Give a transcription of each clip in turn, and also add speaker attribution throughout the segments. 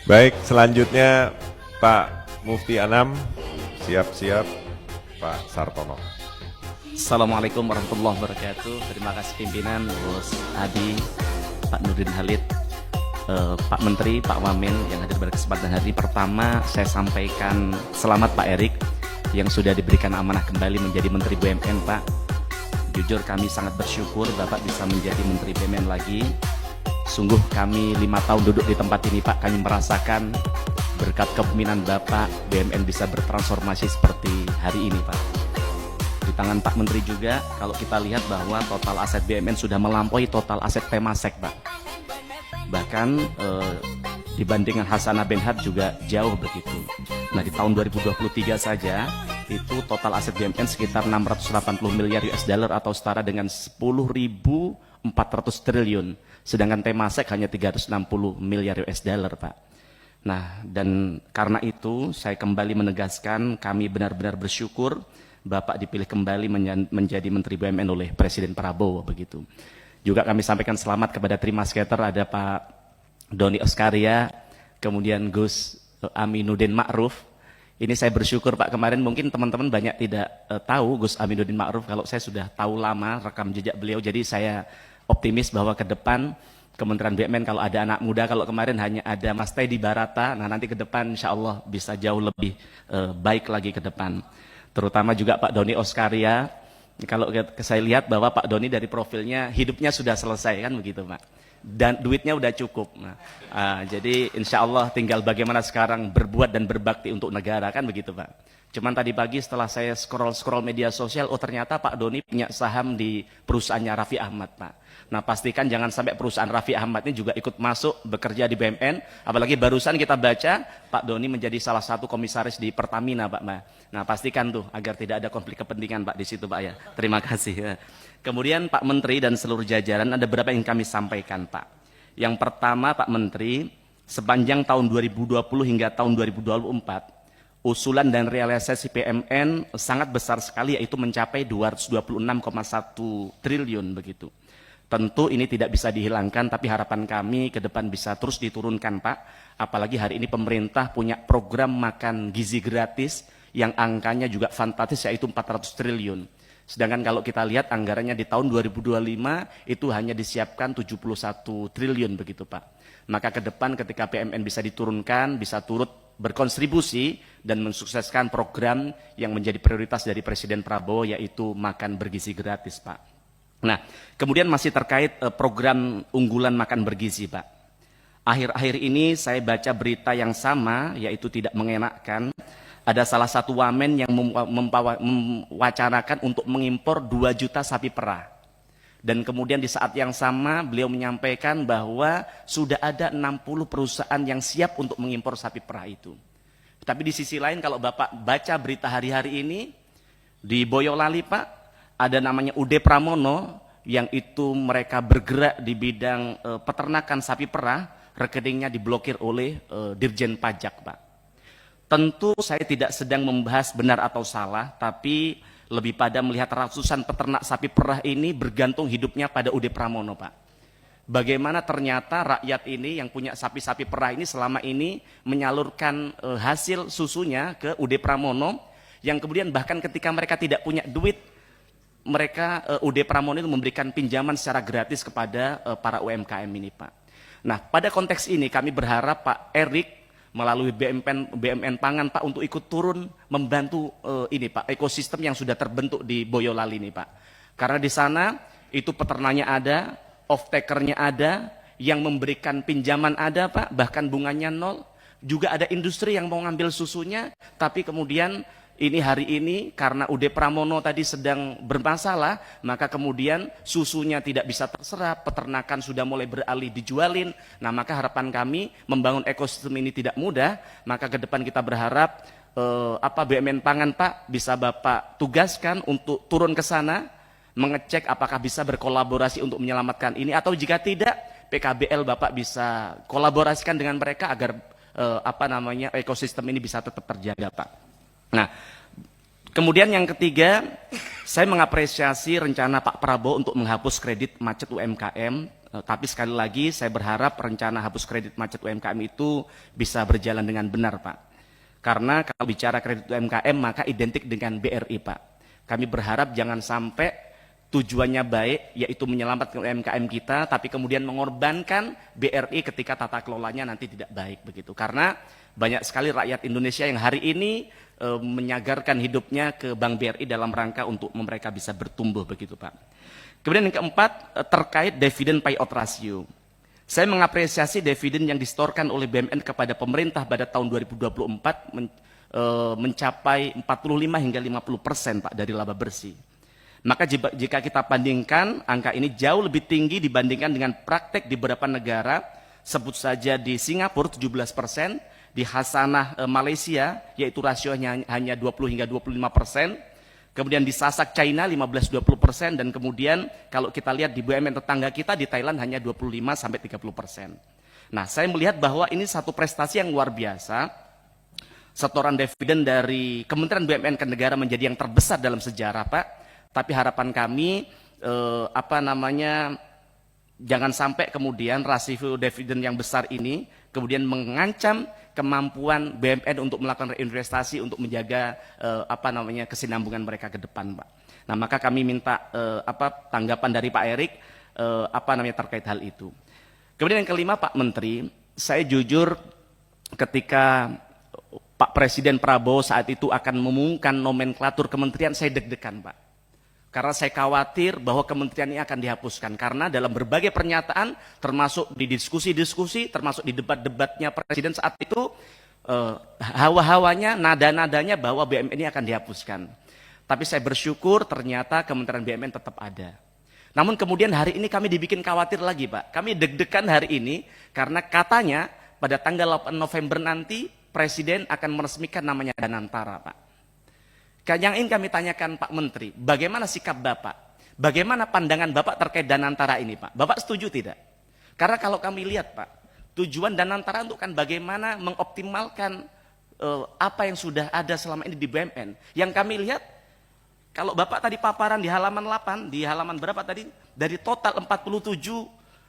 Speaker 1: Baik, selanjutnya Pak Mufti Anam, siap-siap Pak Sartono.
Speaker 2: Assalamualaikum warahmatullahi wabarakatuh. Terima kasih pimpinan, Bos Adi, Pak Nurdin Halid, Pak Menteri, Pak Wamen yang hadir pada kesempatan hari ini. Pertama, saya sampaikan selamat Pak Erik yang sudah diberikan amanah kembali menjadi Menteri BUMN, Pak. Jujur kami sangat bersyukur Bapak bisa menjadi Menteri BUMN lagi. Sungguh kami 5 tahun duduk di tempat ini, Pak, kami merasakan berkat kepemimpinan Bapak, BUMN bisa bertransformasi seperti hari ini, Pak. Di tangan Pak Menteri juga, kalau kita lihat bahwa total aset BUMN sudah melampaui total aset Temasek, Pak. Bahkan dibandingkan Hasanah Benhad juga jauh begitu. Nah, di tahun 2023 saja, itu total aset BUMN sekitar 680 miliar US dollar atau setara dengan 10.400 triliun. Sedangkan Temasek hanya 360 miliar US dollar, Pak. Nah, dan karena itu saya kembali menegaskan kami benar-benar bersyukur Bapak dipilih kembali menjadi Menteri BUMN oleh Presiden Prabowo begitu. Juga kami sampaikan selamat kepada Trimas Skater, ada Pak Doni Oskaria, kemudian Gus Aminuddin Ma'ruf. Ini saya bersyukur Pak, kemarin mungkin teman-teman banyak tidak tahu Gus Aminuddin Ma'ruf, kalau saya sudah tahu lama rekam jejak beliau, jadi saya optimis bahwa ke depan Kementerian BUMN kalau ada anak muda, kalau kemarin hanya ada Mas Teddy Barata, nah nanti ke depan insya Allah bisa jauh lebih baik lagi ke depan. Terutama juga Pak Doni Oskaria, kalau saya lihat bahwa Pak Doni dari profilnya hidupnya sudah selesai kan begitu Pak, dan duitnya udah cukup. Nah, jadi insya Allah tinggal bagaimana sekarang berbuat dan berbakti untuk negara kan begitu Pak. Cuman tadi pagi setelah saya scroll media sosial, oh ternyata Pak Doni punya saham di perusahaannya Raffi Ahmad, Pak. Nah, pastikan jangan sampai perusahaan Raffi Ahmad ini juga ikut masuk bekerja di BUMN. Apalagi barusan kita baca Pak Doni menjadi salah satu komisaris di Pertamina, Pak. Nah, pastikan tuh agar tidak ada konflik kepentingan, Pak, di situ, Pak ya. Terima kasih. Kemudian Pak Menteri dan seluruh jajaran ada beberapa yang kami sampaikan, Pak. Yang pertama, Pak Menteri, sepanjang tahun 2020 hingga tahun 2024, usulan dan realisasi PMN sangat besar sekali, yaitu mencapai 226,1 triliun begitu. Tentu ini tidak bisa dihilangkan, tapi harapan kami ke depan bisa terus diturunkan, Pak. Apalagi hari ini pemerintah punya program makan gizi gratis yang angkanya juga fantastis, yaitu 400 triliun. Sedangkan kalau kita lihat anggarannya di tahun 2025 itu hanya disiapkan 71 triliun begitu, Pak. Maka ke depan ketika PMN bisa diturunkan, bisa turut berkontribusi dan mensukseskan program yang menjadi prioritas dari Presiden Prabowo, yaitu makan bergizi gratis, Pak. Nah, kemudian masih terkait program unggulan makan bergizi, Pak. Akhir-akhir ini saya baca berita yang sama, yaitu tidak mengenakan. Ada salah satu wamen yang mewacanakan untuk mengimpor 2 juta sapi perah. Dan kemudian di saat yang sama beliau menyampaikan bahwa sudah ada 60 perusahaan yang siap untuk mengimpor sapi perah itu. Tapi di sisi lain kalau Bapak baca berita hari-hari ini, di Boyolali, Pak, ada namanya UD Pramono yang itu mereka bergerak di bidang peternakan sapi perah, rekeningnya diblokir oleh Dirjen Pajak, Pak. Tentu saya tidak sedang membahas benar atau salah, tapi lebih pada melihat ratusan peternak sapi perah ini bergantung hidupnya pada UD Pramono, Pak. Bagaimana ternyata rakyat ini yang punya sapi-sapi perah ini selama ini menyalurkan hasil susunya ke UD Pramono, yang kemudian bahkan ketika mereka tidak punya duit, mereka UD Pramono itu memberikan pinjaman secara gratis kepada para UMKM ini, Pak. Nah, pada konteks ini kami berharap Pak Erik melalui BUMN Pangan, Pak, untuk ikut turun membantu ini, Pak, ekosistem yang sudah terbentuk di Boyolali ini, Pak. Karena di sana itu peternaknya ada, off-takernya ada, yang memberikan pinjaman ada, Pak, bahkan bunganya 0. Juga ada industri yang mau ngambil susunya, tapi kemudian ini hari ini karena UD Pramono tadi sedang bermasalah, maka kemudian susunya tidak bisa terserap, peternakan sudah mulai beralih dijualin. Nah, maka harapan kami membangun ekosistem ini tidak mudah, maka ke depan kita berharap BUMN Pangan, Pak, bisa Bapak tugaskan untuk turun ke sana, mengecek apakah bisa berkolaborasi untuk menyelamatkan ini, atau jika tidak, PKBL Bapak bisa kolaborasikan dengan mereka agar ekosistem ini bisa tetap terjaga, Pak. Nah, Kemudian yang ketiga, saya mengapresiasi rencana Pak Prabowo untuk menghapus kredit macet UMKM. Tapi sekali lagi saya berharap rencana hapus kredit macet UMKM itu bisa berjalan dengan benar, Pak. Karena kalau bicara kredit UMKM maka identik dengan BRI, Pak. Kami berharap jangan sampai tujuannya baik, yaitu menyelamatkan UMKM kita, tapi kemudian mengorbankan BRI ketika tata kelolanya nanti tidak baik begitu. Karena banyak sekali rakyat Indonesia yang hari ini menyagarkan hidupnya ke Bank BRI dalam rangka untuk mereka bisa bertumbuh begitu, Pak. Kemudian yang keempat, terkait dividen payout ratio. Saya mengapresiasi dividen yang disetorkan oleh BUMN kepada pemerintah pada tahun 2024 mencapai 45 hingga 50% Pak dari laba bersih. Maka jika kita bandingkan, angka ini jauh lebih tinggi dibandingkan dengan praktek di beberapa negara, sebut saja di Singapura 17%, di Hasanah Malaysia, yaitu rasionya hanya 20 hingga 25%, kemudian di Sasak China 15-20%, dan kemudian kalau kita lihat di BUMN tetangga kita di Thailand hanya 25 sampai 30%. Nah, saya melihat bahwa ini satu prestasi yang luar biasa. Setoran dividen dari Kementerian BUMN ke negara menjadi yang terbesar dalam sejarah, Pak. Tapi harapan kami jangan sampai kemudian rasio dividen yang besar ini kemudian mengancam kemampuan BUMN untuk melakukan reinvestasi untuk menjaga kesinambungan mereka ke depan, Pak. Nah, maka kami minta tanggapan dari Pak Erik terkait hal itu. Kemudian yang kelima, Pak Menteri, saya jujur ketika Pak Presiden Prabowo saat itu akan mengumumkan nomenklatur kementerian, saya deg-degan, Pak. Karena saya khawatir bahwa kementerian ini akan dihapuskan. Karena dalam berbagai pernyataan, termasuk di diskusi-diskusi, termasuk di debat-debatnya Presiden saat itu, hawa-hawanya, nada-nadanya bahwa BUMN ini akan dihapuskan. Tapi saya bersyukur ternyata Kementerian BUMN tetap ada. Namun kemudian hari ini kami dibikin khawatir lagi, Pak. Kami deg-degan hari ini karena katanya pada tanggal 8 November nanti Presiden akan meresmikan namanya Danantara, Pak. Yang ingin kami tanyakan Pak Menteri, bagaimana sikap Bapak? Bagaimana pandangan Bapak terkait Danantara ini, Pak? Bapak setuju tidak? Karena kalau kami lihat, Pak, tujuan Danantara untuk kan bagaimana mengoptimalkan apa yang sudah ada selama ini di BUMN. Yang kami lihat, kalau Bapak tadi paparan di halaman 8, di halaman berapa tadi? Dari total 47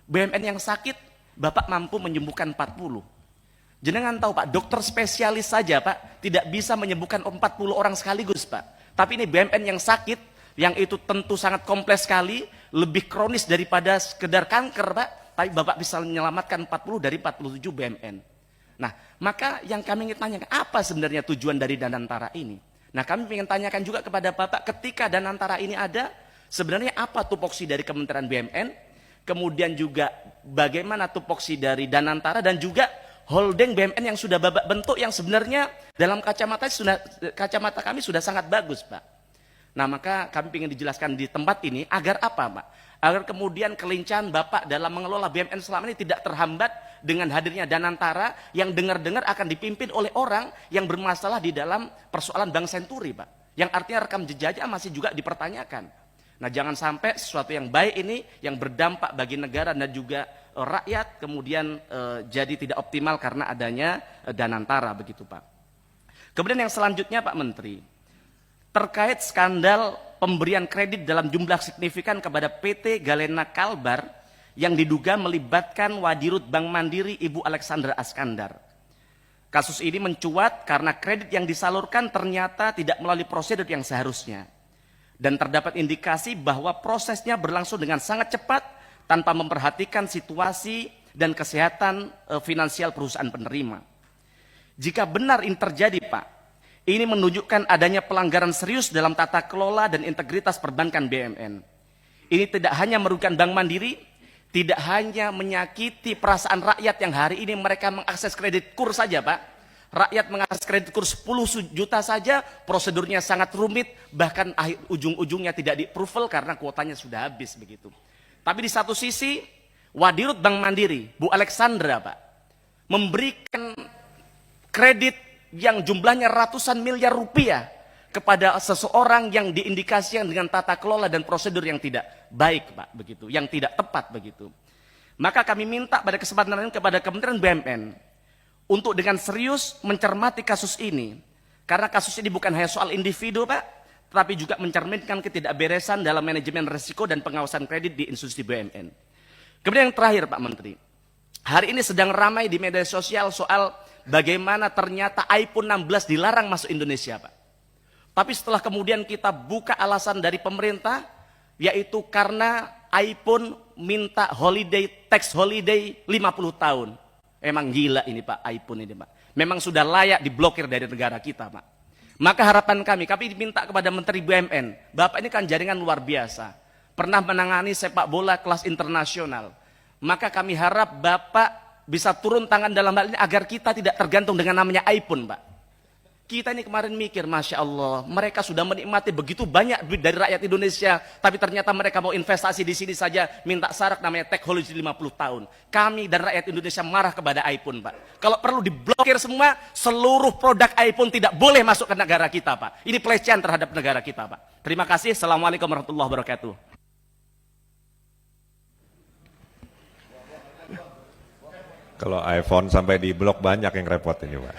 Speaker 2: BUMN yang sakit, Bapak mampu menyembuhkan 40. Jenengan tahu, Pak, dokter spesialis saja, Pak, tidak bisa menyembuhkan 40 orang sekaligus, Pak. Tapi ini BUMN yang sakit, yang itu tentu sangat kompleks sekali, lebih kronis daripada sekedar kanker, Pak. Tapi Bapak bisa menyelamatkan 40 dari 47 BUMN. Nah, maka yang kami ingin tanyakan, apa sebenarnya tujuan dari Danantara ini? Nah, kami ingin tanyakan juga kepada Bapak, ketika Danantara ini ada, sebenarnya apa tupoksi dari Kementerian BUMN? Kemudian juga bagaimana tupoksi dari Danantara dan juga holding BUMN yang sudah Bapak bentuk yang sebenarnya dalam kacamata kami sudah sangat bagus, Pak. Nah, maka kami ingin dijelaskan di tempat ini agar apa, Pak? Agar kemudian kelincahan Bapak dalam mengelola BUMN selama ini tidak terhambat dengan hadirnya Danantara yang dengar-dengar akan dipimpin oleh orang yang bermasalah di dalam persoalan Bank Senturi, Pak. Yang artinya rekam jejaknya masih juga dipertanyakan. Nah, jangan sampai sesuatu yang baik ini yang berdampak bagi negara dan juga rakyat kemudian jadi tidak optimal karena adanya Danantara begitu, Pak. Kemudian yang selanjutnya, Pak Menteri, terkait skandal pemberian kredit dalam jumlah signifikan kepada PT Galena Kalbar yang diduga melibatkan Wadirut Bank Mandiri Ibu Alexandra Askandar. Kasus ini mencuat karena kredit yang disalurkan ternyata tidak melalui prosedur yang seharusnya. Dan terdapat indikasi bahwa prosesnya berlangsung dengan sangat cepat tanpa memperhatikan situasi dan kesehatan finansial perusahaan penerima. Jika benar ini terjadi, Pak, ini menunjukkan adanya pelanggaran serius dalam tata kelola dan integritas perbankan BUMN. Ini tidak hanya merugikan Bank Mandiri, tidak hanya menyakiti perasaan rakyat yang hari ini mereka mengakses kredit kur saja, Pak. Rakyat mengakses kredit kur 10 juta saja, prosedurnya sangat rumit, bahkan ujung-ujungnya tidak di-approval karena kuotanya sudah habis begitu. Tapi di satu sisi, Wadirut Bank Mandiri, Bu Alexandra, Pak, memberikan kredit yang jumlahnya ratusan miliar rupiah kepada seseorang yang diindikasikan dengan tata kelola dan prosedur yang tidak baik, Pak, begitu, yang tidak tepat begitu. Maka kami minta pada kesempatan ini kepada Kementerian BUMN untuk dengan serius mencermati kasus ini, Karena kasus ini bukan hanya soal individu, Pak, tetapi juga mencerminkan ketidakberesan dalam manajemen risiko dan pengawasan kredit di institusi BUMN. Kemudian yang terakhir, Pak Menteri, hari ini sedang ramai di media sosial soal bagaimana ternyata iPhone 16 dilarang masuk Indonesia, Pak. Tapi setelah kemudian kita buka alasan dari pemerintah, yaitu karena iPhone minta holiday, tax holiday 50 tahun. Emang gila ini Pak, iPhone ini Pak. Memang sudah layak diblokir dari negara kita, Pak. Maka harapan kami diminta kepada Menteri BUMN, Bapak ini kan jaringan luar biasa, pernah menangani sepak bola kelas internasional. Maka kami harap Bapak bisa turun tangan dalam hal ini agar kita tidak tergantung dengan namanya iPhone, Pak. Kita ini kemarin mikir, Masya Allah, mereka sudah menikmati begitu banyak duit dari rakyat Indonesia, tapi ternyata mereka mau investasi di sini saja, minta syarat namanya tax holiday 50 tahun. Kami dan rakyat Indonesia marah kepada iPhone, Pak. Kalau perlu diblokir semua, seluruh produk iPhone tidak boleh masuk ke negara kita, Pak. Ini pelecehan terhadap negara kita, Pak. Terima kasih. Assalamualaikum warahmatullahi wabarakatuh.
Speaker 1: Kalau iPhone sampai di blok banyak yang repot ini Pak.